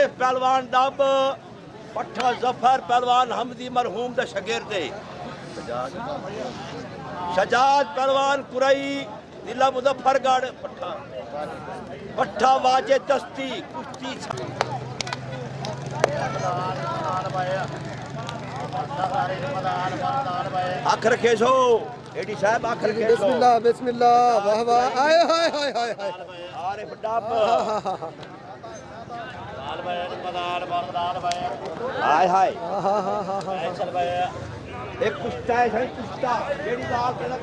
शरीफ पहलवान डब पट्ठा जफर पहलवान हमदी मरहूम दा शागिर्द है। शजाद पहलवान कुरई जिला मुजफ्फरगढ़ पट्ठा वाजे तस्ती कुश्ती अख रखे सो एडी साहब अख रखे सो बिस्मिल्लाह बिस्मिल्लाह वाह वाह आए हाय हाय हाय हाय अरे डब हाय हाय एक कुश्ता है सही कुश्ता जेडी लाल के लग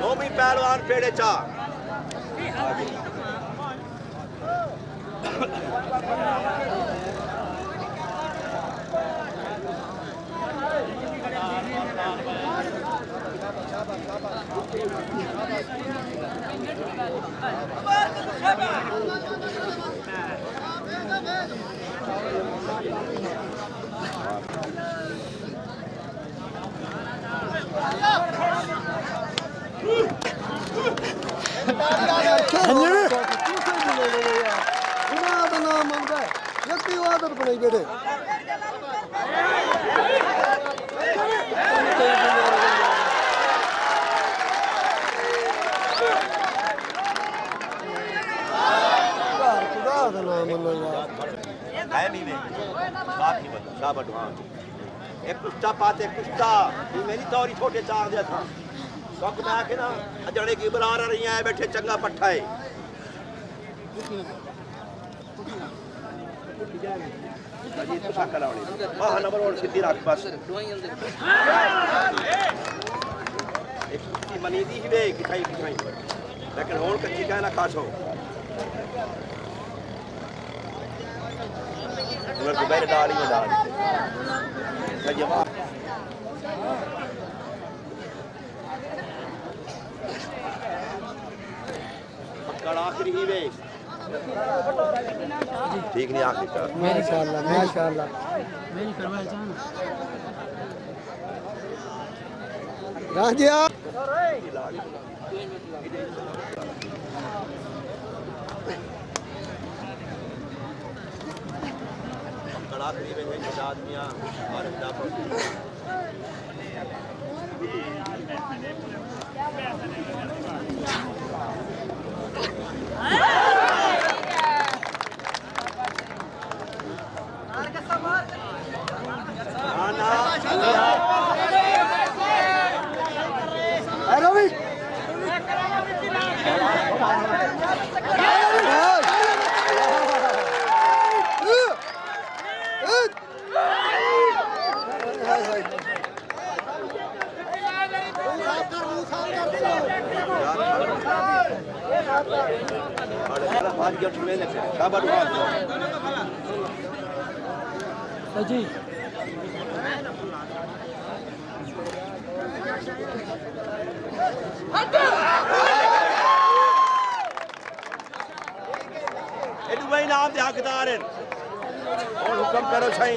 नौवीं पहलवान पेड़े चा आदत बनाई बेटे एक कुश्ता पाते कुश्ता मेरी तौरी छोटे चार दिया था शौक में आके ना जड़े की बुला रही है बैठे चंगा पट्ठा है नंबर और सीधी रख बस एक कुश्ती मनी दी ही वे किठाई किठाई लेकिन होन कच्ची कहना खासो उधर तो बैठ डाली में डाल जवाब पक्का आखिरी ही वे ठीक नहीं आखिरी का माशाअल्लाह मेरी करवाए जान राजिया आखिरी में है आदमियां और जी नाम दे हकदार हैं और हुक्म करो सही।